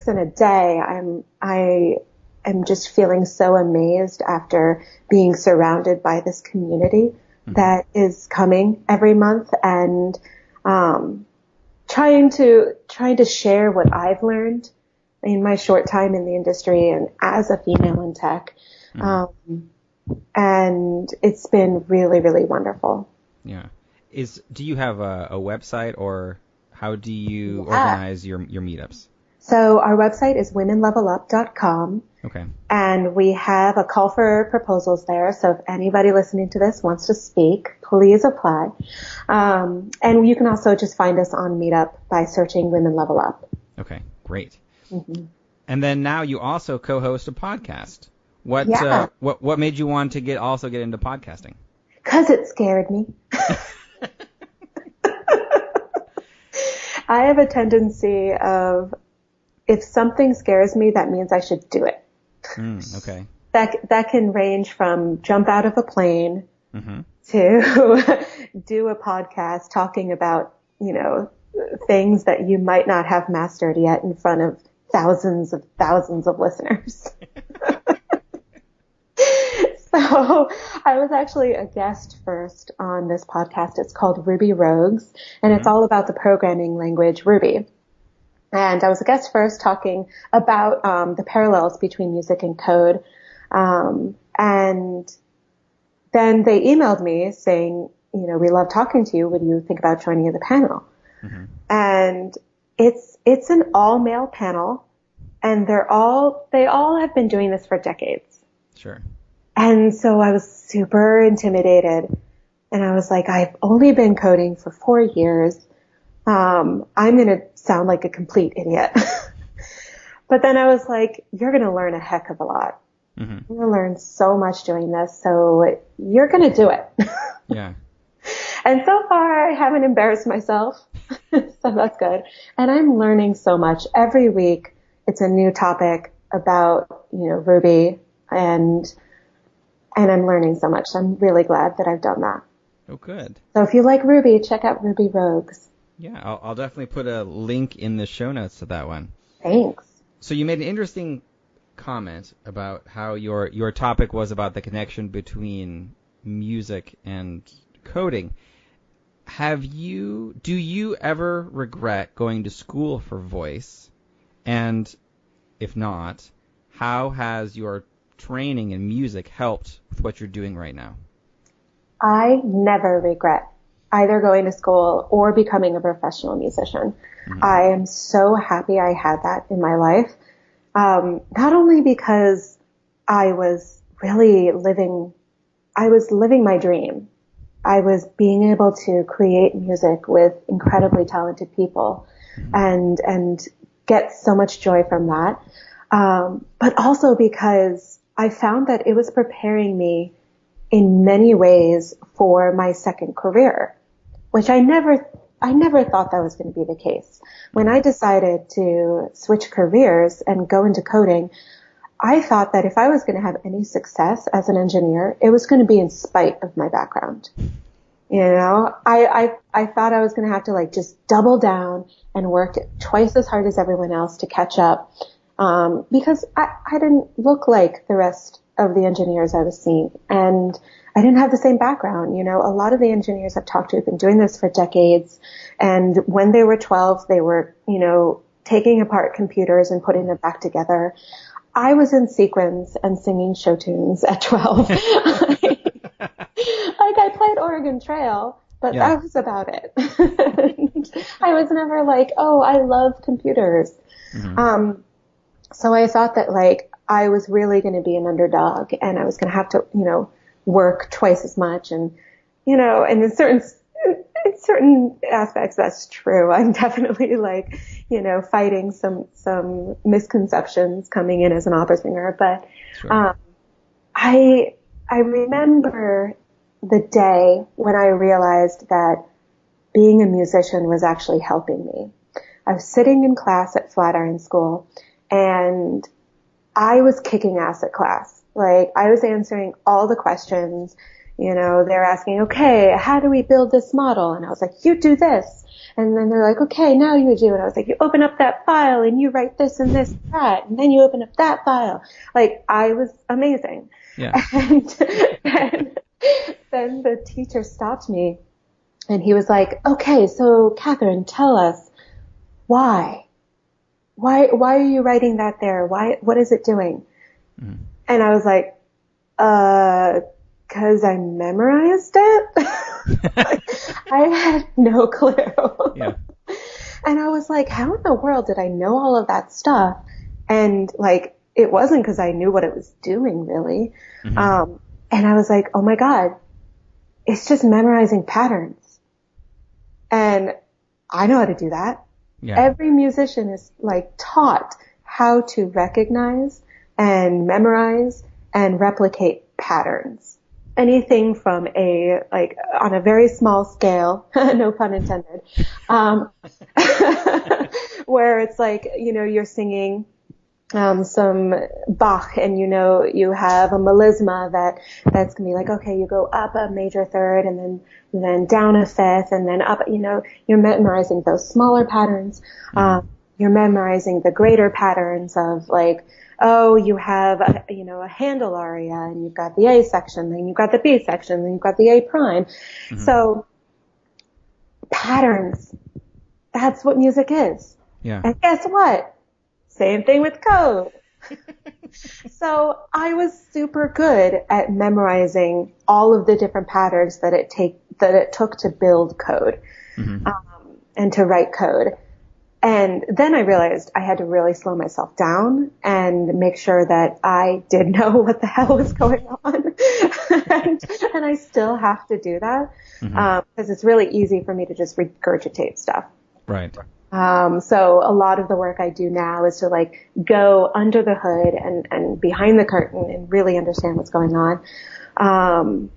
in a day, I am just feeling so amazed after being surrounded by this community that is coming every month, and trying to share what I've learned in my short time in the industry and as a female in tech. And it's been really, really wonderful. Yeah. Do you have a website, or how do you organize your meetups? So our website is womenlevelup.com. Okay. And we have a call for proposals there. So if anybody listening to this wants to speak, please apply. And you can also just find us on Meetup by searching Women Level Up. Okay, great. And then now you also co-host a podcast. What made you want to get into podcasting? 'Cause it scared me. I have a tendency of, if something scares me, that means I should do it. Okay. That can range from jump out of a plane to do a podcast talking about, things that you might not have mastered yet in front of thousands of listeners. So I was actually a guest first on this podcast. It's called Ruby Rogues, and it's all about the programming language Ruby. And I was a guest first talking about the parallels between music and code. And then they emailed me saying, we love talking to you. Would you think about joining the panel? And it's an all-male panel, and they all have been doing this for decades. Sure. And so I was super intimidated, and I was like, I've only been coding for 4 years. I'm going to sound like a complete idiot. But then I was like, you're going to learn a heck of a lot. You're going to learn so much doing this, so you're going to do it. Yeah. And so far, I haven't embarrassed myself, so that's good. And I'm learning so much. Every week, it's a new topic about, Ruby, and I'm learning so much. I'm really glad that I've done that. Oh, good. So if you like Ruby, check out Ruby Rogues. Yeah, I'll definitely put a link in the show notes to that one. Thanks. So you made an interesting comment about how your topic was about the connection between music and coding. Do you ever regret going to school for voice? And if not, how has your training in music helped with what you're doing right now? I never regret either going to school or becoming a professional musician. I am so happy I had that in my life. Not only because I was living my dream. I was being able to create music with incredibly talented people and get so much joy from that. But also because I found that it was preparing me in many ways for my second career, which I never thought that was going to be the case. When I decided to switch careers and go into coding, I thought that if I was going to have any success as an engineer, it was going to be in spite of my background. I thought I was going to have to just double down and work twice as hard as everyone else to catch up. Because I didn't look like the rest of the engineers I was seeing, and I didn't have the same background. A lot of the engineers I've talked to have been doing this for decades, and when they were 12, they were, taking apart computers and putting them back together. I was in sequins and singing show tunes at 12. I played Oregon Trail, but that was about it. I was never like, oh, I love computers. So I thought that I was really going to be an underdog, and I was going to have to, work twice as much. And, and in certain aspects, that's true. I'm definitely fighting some misconceptions coming in as an opera singer. But, sure. I remember the day when I realized that being a musician was actually helping me. I was sitting in class at Flatiron School, and I was kicking ass at class. I was answering all the questions. they're asking, okay, how do we build this model? And I was like, you do this. And then they're like, okay, now you do. And I was like, you open up that file and you write this and this and that. And then you open up that file. Like, I was amazing. Yeah. And then the teacher stopped me and he was like, okay, so Catherine, tell us why are you writing that there? What is it doing? Mm-hmm. And I was like, 'cause I memorized it. I had no clue. Yeah. And I was like, how in the world did I know all of that stuff? And like, it wasn't because I knew what it was doing really. Mm-hmm. And I was like, oh my God, it's just memorizing patterns. And I know how to do that. Yeah. Every musician is like taught how to recognize and memorize and replicate patterns. Anything from on a very small scale, no pun intended, where it's like, you're singing some Bach and you have a melisma that's gonna be like, okay, you go up a major third and then down a fifth and then up, you're memorizing those smaller patterns. You're memorizing the greater patterns of like, oh, you have a Handel aria and you've got the A section, then you've got the B section, then you've got the A prime. Mm-hmm. So patterns, that's what music is. Yeah. And guess what? Same thing with code. So I was super good at memorizing all of the different patterns that it took to build code, mm-hmm. And to write code. And then I realized I had to really slow myself down and make sure that I did know what the hell was going on. and I still have to do that, mm-hmm. Because it's really easy for me to just regurgitate stuff. Right. So a lot of the work I do now is to like go under the hood and behind the curtain and really understand what's going on.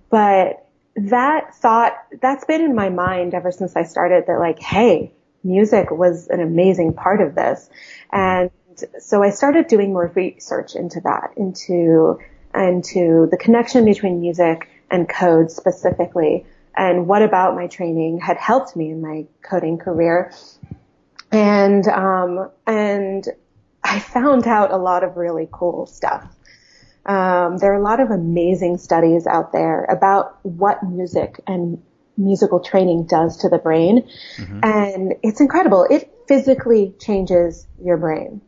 But that's been in my mind ever since I started that like, hey, music was an amazing part of this. And so I started doing more research into that, into the connection between music and code specifically, and what about my training had helped me in my coding career. And I found out a lot of really cool stuff. There are a lot of amazing studies out there about what music and musical training does to the brain. Mm-hmm. And it's incredible. It physically changes your brain.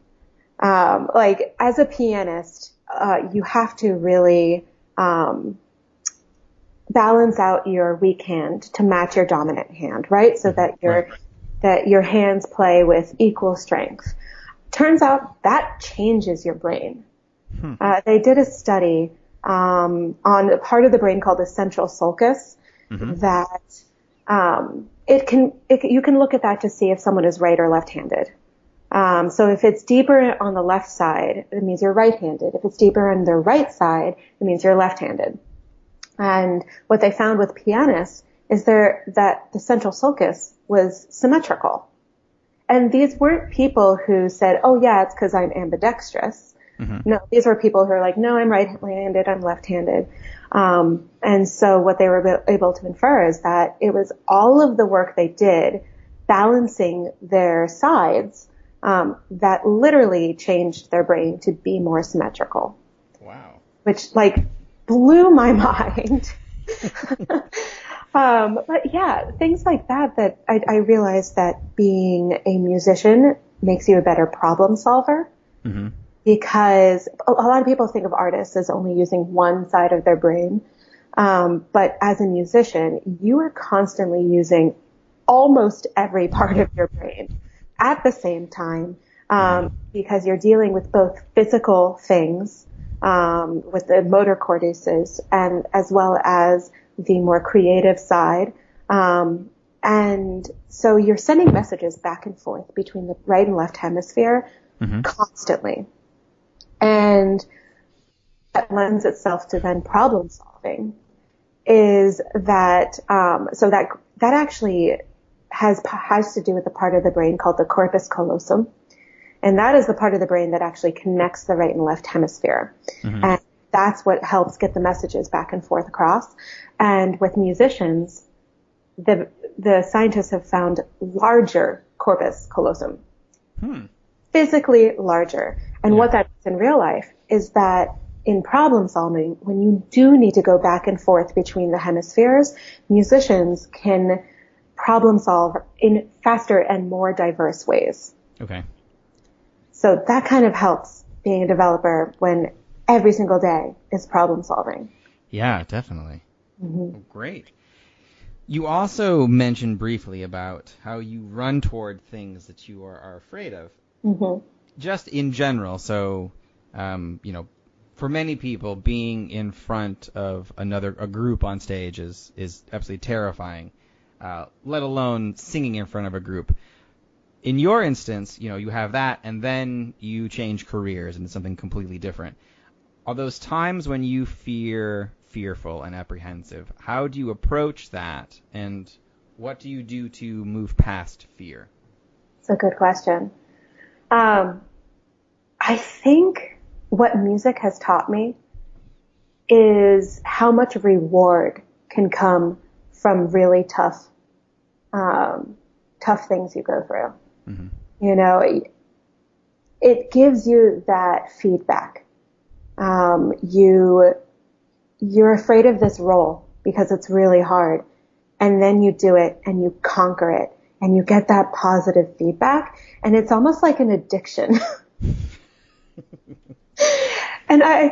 Like as a pianist, you have to really, balance out your weak hand to match your dominant hand, right? So that your hands play with equal strength. Turns out that changes your brain. They did a study, on a part of the brain called the central sulcus, mm-hmm. that you can look at that to see if someone is right or left-handed. So if it's deeper on the left side, it means you're right-handed. If it's deeper on the right side, it means you're left-handed. And what they found with pianists is that the central sulcus was symmetrical. And these weren't people who said, oh yeah, it's because I'm ambidextrous. Mm-hmm. No, these were people who are like, no, I'm right-handed, I'm left-handed. And so what they were able to infer is that it was all of the work they did balancing their sides, that literally changed their brain to be more symmetrical. Wow. Which like blew my mind. But yeah, things like that I realized that being a musician makes you a better problem solver. Mm-hmm. Because a lot of people think of artists as only using one side of their brain. But as a musician, you are constantly using almost every part of your brain at the same time, because you're dealing with both physical things, with the motor cortices, and as well as the more creative side. And so you're sending messages back and forth between the right and left hemisphere, mm-hmm. constantly. And that lends itself to then problem solving is that, so that actually has to do with the part of the brain called the corpus callosum. And that is the part of the brain that actually connects the right and left hemisphere. Mm-hmm. And that's what helps get the messages back and forth across. And with musicians, the scientists have found larger corpus callosum. Physically larger. And what that means in real life is that in problem solving, when you do need to go back and forth between the hemispheres, musicians can problem solve in faster and more diverse ways. Okay. So that kind of helps being a developer when every single day is problem solving. Yeah, definitely. Well, great. You also mentioned briefly about how you run toward things that you are afraid of. Just in general. So, for many people, being in front of a group on stage is absolutely terrifying, let alone singing in front of a group. In your instance, you have that, and then you change careers into something completely different. Are those times when you fearful and apprehensive? How do you approach that, and what do you do to move past fear? It's a good question. I think what music has taught me is how much reward can come from really tough things you go through. It gives you that feedback. You're afraid of this role because it's really hard, and then you do it and you conquer it and you get that positive feedback, and it's almost like an addiction. And I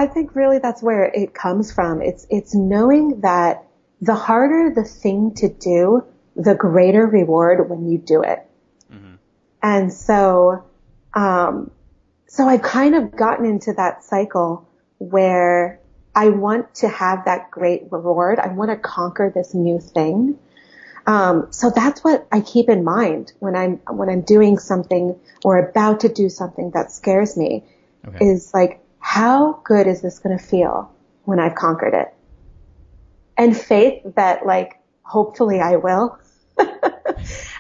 think really that's where it comes from. It's knowing that the harder the thing to do, the greater reward when you do it. And so I've kind of gotten into that cycle where I want to have that great reward. I want to conquer this new thing. So that's what I keep in mind when I'm doing something or about to do something that scares me. Is like, how good is this going to feel when I've conquered it? And faith that, like, hopefully I will.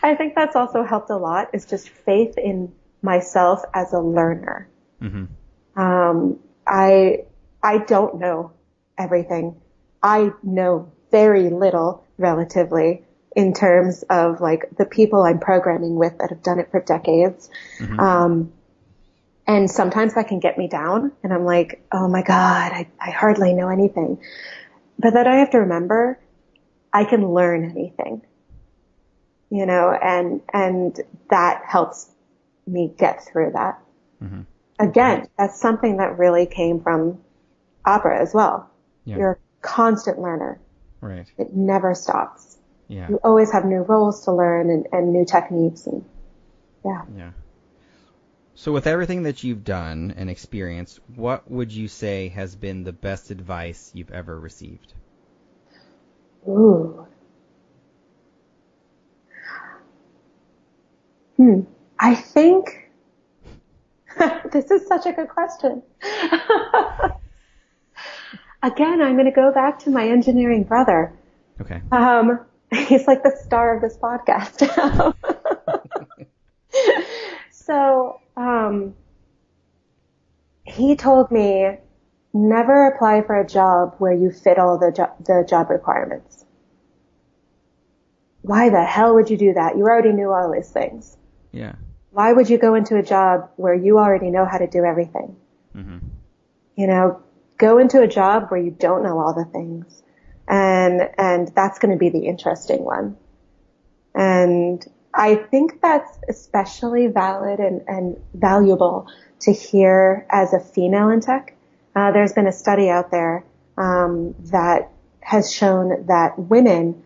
I think that's also helped a lot, is just faith in myself as a learner. I don't know everything. I know very little relatively in terms of like the people I'm programming with that have done it for decades. And sometimes that can get me down and I'm like, oh my God, I hardly know anything. But then I have to remember I can learn anything, and that helps me get through that. Again, that's something that really came from opera as well. You're a constant learner. Right. It never stops. Yeah. You always have new roles to learn and new techniques and Yeah. So with everything that you've done and experienced, what would you say has been the best advice you've ever received? Ooh. I think this is such a good question. Again, I'm going to go back to my engineering brother. Okay. He's like the star of this podcast. So, he told me, never apply for a job where you fit all the job requirements. Why the hell would you do that? You already knew all these things. Yeah. Why would you go into a job where you already know how to do everything? Go into a job where you don't know all the things. And that's going to be the interesting one. And I think that's especially valid and valuable to hear as a female in tech. There's been a study out there that has shown that women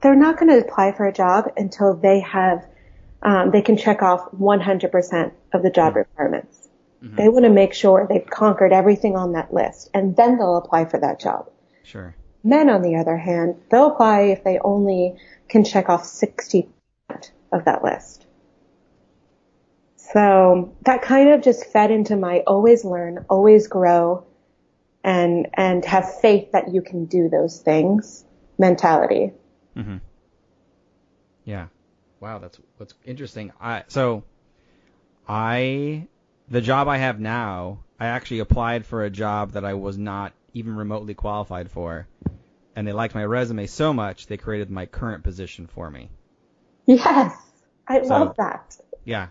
they're not going to apply for a job until they can check off 100% of the job requirements. They want to make sure they've conquered everything on that list, and then they'll apply for that job. Sure. Men, on the other hand, they'll apply if they only can check off 60% of that list. So that kind of just fed into my always learn, always grow, and have faith that you can do those things mentality. Yeah. Wow, that's interesting. I the job I have now, I actually applied for a job that I was not even remotely qualified for, and they liked my resume so much they created my current position for me. Yes, I love that. Yeah,